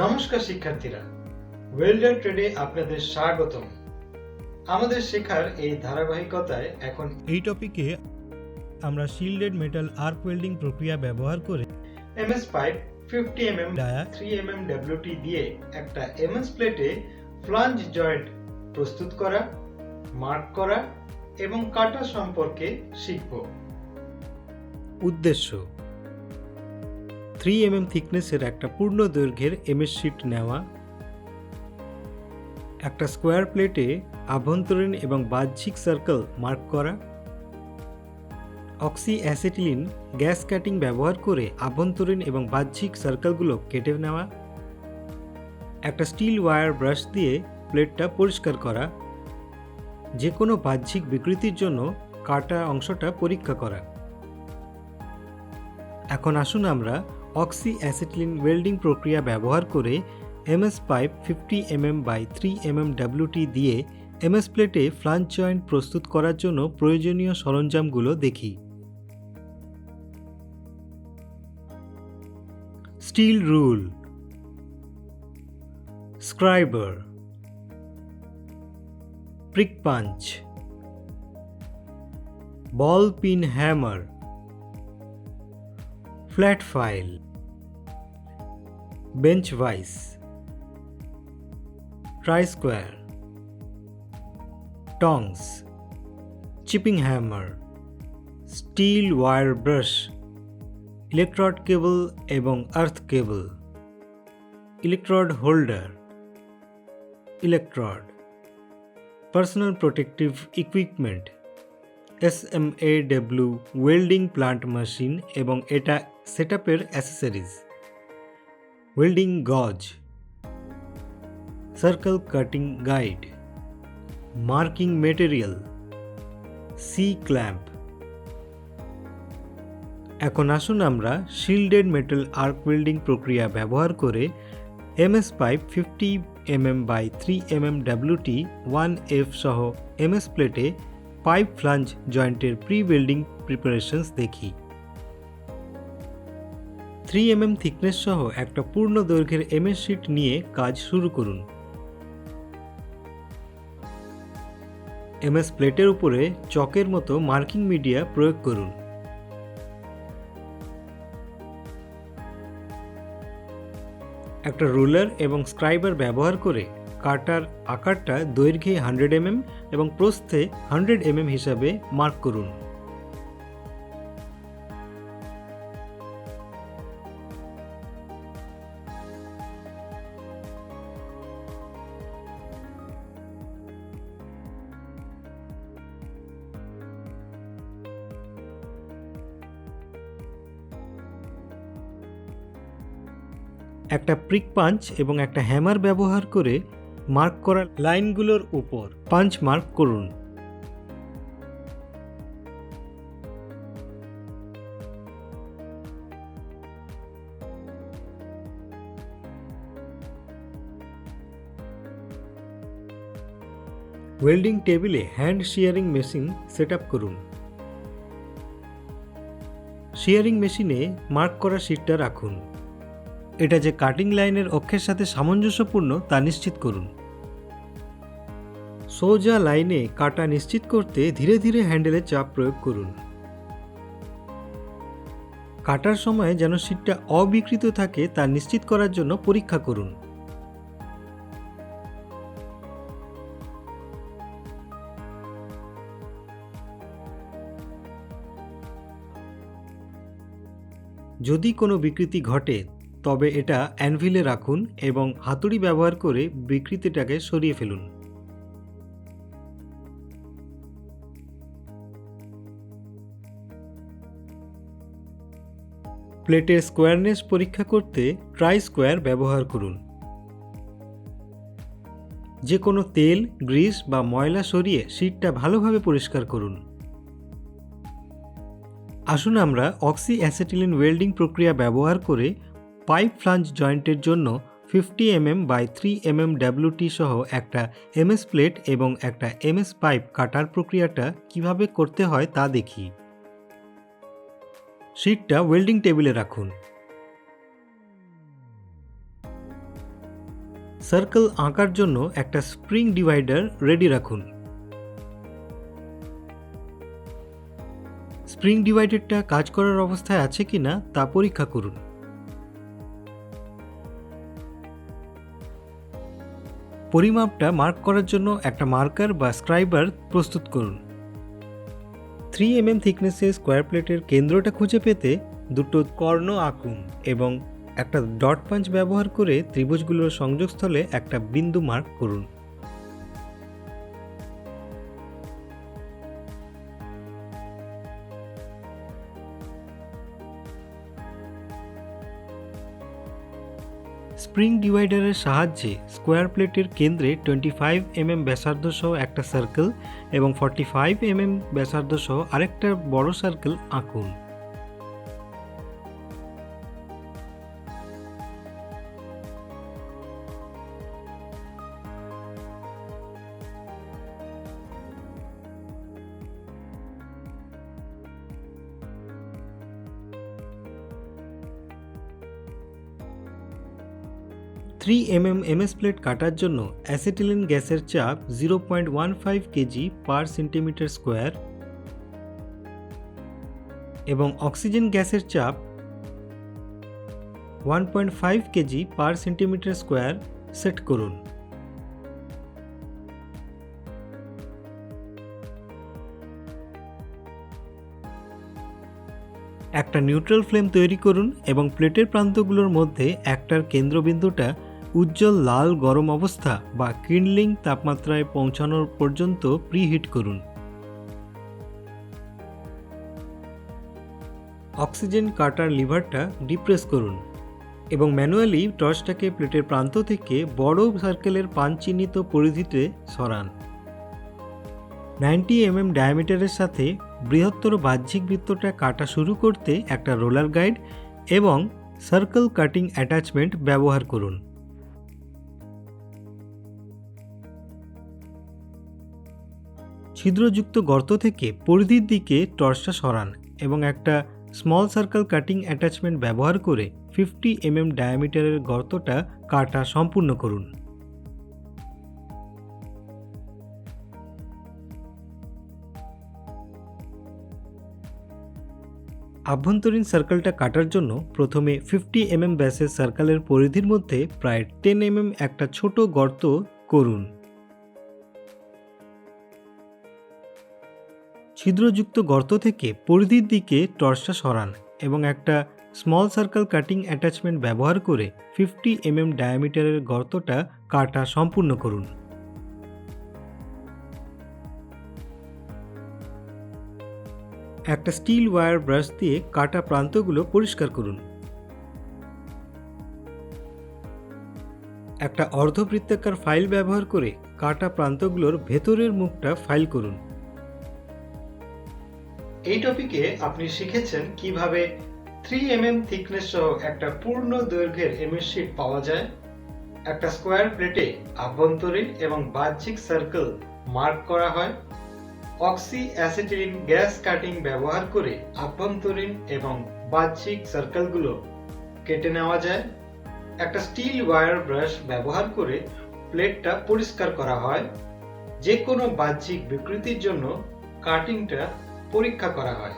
নমস্কার শিক্ষার্থীরা, ওয়েল্ডার ট্রেডে আপনাদের স্বাগতম। আমাদের শেখার এই ধারাবাহিকতায় এখন এই টপিকে আমরা শিল্ডেড মেটাল আর্ক ওয়েল্ডিং প্রক্রিয়া ব্যবহার করে MS pipe 50 mm dia 3 mm WT দিয়ে একটা এমএস প্লেটে ফ্লাঞ্জ জয়েন্ট প্রস্তুত করা, মার্ক করা এবং কাটা সম্পর্কে শিখব। উদ্দেশ্য 3 mm থিকনেসের একটা পূর্ণ দৈর্ঘ্যের এমএস শীট নেওয়া, একটা স্কোয়ার প্লেটে আভ্যন্তরীণ এবং বাহ্যিক সার্কেল মার্ক করা, অক্সি অ্যাসিটিলিন গ্যাস কাটিং ব্যবহার করে আভ্যন্তরীণ এবং বাহ্যিক সার্কেলগুলো কেটে নেওয়া, একটা স্টিল ওয়্যার ব্রাশ দিয়ে প্লেটটা পরিষ্কার করা, যে কোনো বাহ্যিক বিকৃতির জন্য কাটা অংশটা পরীক্ষা করা। এখন আসুন আমরা অক্সি অ্যাসিটিলিন ওয়েল্ডিং প্রক্রিয়া ব্যবহার করে MS pipe 50 mm by 3 mm WT দিয়ে এমএস প্লেটে ফ্লাঞ্জ জয়েন্ট প্রস্তুত করার জন্য প্রয়োজনীয় সরঞ্জামগুলো দেখি। Steel rule, scriber, prick punch, ball pin hammer, flat file, bench vice, try square, tongs, chipping hammer, steel wire brush, electrode cable এবং earth cable, electrode holder, electrode, personal protective equipment, SMAW welding plant machine এবং এটা সেটআপের accessories, welding gauge, circle cutting guide, marking material, C clamp. এখন আসুন আমরা shielded metal arc welding প্রক্রিয়া ব্যবহার করে MS pipe 50 mm by 3 mm WT 1F সহ এমএস প্লেটে পাইপ ফ্লাঞ্জ জয়েন্টের প্রি ওয়েল্ডিং প্রিপারেশনস দেখি। 3 mm থিকনেস সহ একটা পূর্ণ দৈর্ঘ্যের এমএস শীট নিয়ে কাজ শুরু করুন। এমএস প্লেটের উপরে চকের মতো মার্কিং মিডিয়া প্রয়োগ করুন। একটা রুলার এবং স্ক্রাইবার ব্যবহার করে কাটার আকারটা দৈর্ঘ্যে 100 mm এবং প্রস্থে 100 mm হিসাবে মার্ক করুন। একটা প্রিক পাঞ্চ এবং একটা হ্যামার ব্যবহার করে মার্ক করা লাইনগুলোর উপর পাঞ্চ মার্ক করুন। ওয়েল্ডিং টেবিলে হ্যান্ড শিয়ারিং মেশিন সেট আপ করুন। শিয়ারিং মেশিনে মার্ক করা শীটটা রাখুন। এটা যে কাটিং লাইনের অক্ষের সাথে সামঞ্জস্যপূর্ণ তা নিশ্চিত করুন। সোজা লাইনে কাটা নিশ্চিত করতে ধীরে ধীরে হ্যান্ডেলে চাপ প্রয়োগ করুন। কাটার সময় যেন শীটটা অবিকৃত থাকে তা নিশ্চিত করার জন্য পরীক্ষা করুন। যদি কোনো বিকৃতি ঘটে তবে এটা অ্যানভিলে রাখুন এবং হাতুড়ি ব্যবহার করে বিকৃতিটাকে সরিয়ে ফেলুন। প্লেটের স্কোয়ারনেস পরীক্ষা করতে ট্রাই স্কোয়ার ব্যবহার করুন। যে কোনো তেল, গ্রিস বা ময়লা সরিয়ে শীটটা ভালোভাবে পরিষ্কার করুন। আসুন আমরা অক্সি অ্যাসিটিলিন ওয়েল্ডিং প্রক্রিয়া ব্যবহার করে পাইপ ফ্লাঞ্জ জয়েন্টের জন্য 50 mm বাই 3 mm WT সহ একটা এমএস প্লেট এবং একটা এমএস পাইপ কাটার প্রক্রিয়াটা কিভাবে করতে হয় তা দেখি। শীটটা ওয়েল্ডিং টেবিলে রাখুন। সার্কেল আঁকার জন্য একটা স্প্রিং ডিভাইডার রেডি রাখুন। স্প্রিং ডিভাইডারটা কাজ করার অবস্থায় আছে কিনা তা পরীক্ষা করুন। পরিমাপটা মার্ক করার জন্য একটা মার্কার বা স্ক্রাইবার প্রস্তুত করুন। 3 mm থিকনেসের স্কোয়ার প্লেটের কেন্দ্রটা খুঁজে পেতে দুটো কর্ণ আঁকুন এবং একটা ডট পাঞ্চ ব্যবহার করে ত্রিভুজগুলোর সংযোগস্থলে একটা বিন্দু মার্ক করুন। স্প্রিং ডিভাইডারের সাহায্যে স্কোয়ার প্লেটের কেন্দ্রে 25 mm ব্যাসার্ধ সহ একটা সার্কেল এবং 45 mm ব্যাসার্ধ সহ আরেকটা বড় সার্কেল আঁকুন। থ্রি mm MS প্লেট কাটার জন্য অ্যাসিটিলিন গ্যাসের চাপ 0.15 কেজি পার সেন্টিমিটার স্কোয়ার এবং অক্সিজেন গ্যাসের চাপ 1.5 কেজি পার সেন্টিমিটার স্কোয়ার সেট করুন। একটা নিউট্রাল ফ্লেম তৈরি করুন এবং প্লেটের প্রান্তগুলোর মধ্যে একটার কেন্দ্রবিন্দুটা উজ্জ্বল লাল গরম অবস্থা বা কিন্ডলিং তাপমাত্রায় পৌঁছানোর পর্যন্ত প্রিহিট করুন। অক্সিজেন কাটার লিভারটা ডিপ্রেস করুন এবং ম্যানুয়ালি টর্চটাকে প্লেটের প্রান্ত থেকে বড় সার্কেলের পাঞ্চ চিহ্নিত পরিধিতে সরান। 90 mm ডায়ামিটারের সাথে বৃহত্তর বাহ্যিক বৃত্তটা কাটা শুরু করতে একটা রোলার গাইড এবং সার্কেল কাটিং অ্যাটাচমেন্ট ব্যবহার করুন। ছিদ্রযুক্ত গর্ত থেকে পরিধির দিকে টর্চটা সরান এবং একটা স্মল সার্কেল কাটিং অ্যাটাচমেন্ট ব্যবহার করে 50 mm ডায়ামিটারের গর্তটা কাটা সম্পূর্ণ করুন। আভ্যন্তরীণ সার্কেলটা কাটার জন্য প্রথমে 50 mm ব্যাসের সার্কেলের পরিধির মধ্যে প্রায় 10 mm একটা ছোট গর্ত করুন। ছিদ্রযুক্ত গর্ত থেকে পরিধির দিকে টর্চটা সরান এবং একটা স্মল সার্কেল কাটিং অ্যাটাচমেন্ট ব্যবহার করে 50 mm ডায়ামিটারের গর্তটা কাটা সম্পূর্ণ করুন। একটা স্টিল ওয়্যার ব্রাশ দিয়ে কাটা প্রান্তগুলো পরিষ্কার করুন। একটা অর্ধবৃত্তাকার ফাইল ব্যবহার করে কাটা প্রান্তগুলোর ভেতরের মুখটা ফাইল করুন। এই টপিকে আপনি শিখেছেন কিভাবে 3 mm থিকনেস সহ একটা পূর্ণ দৈর্ঘ্যের এমএস শীট পাওয়া যায়, একটা স্কোয়ার প্লেটে আভ্যন্তরীণ এবং বাহ্যিক সার্কেল মার্ক করা হয়, অক্সি অ্যাসিটিলিন গ্যাস কাটিং ব্যবহার করে আভ্যন্তরীণ এবং বাহ্যিক সার্কেলগুলো কেটে নেওয়া যায়, একটা স্টিল ওয়্যার ব্রাশ ব্যবহার করে প্লেটটা পরিষ্কার করা হয়, যে কোনো বাহ্যিক বিকৃতির জন্য কাটিংটা পরীক্ষা করা হয়।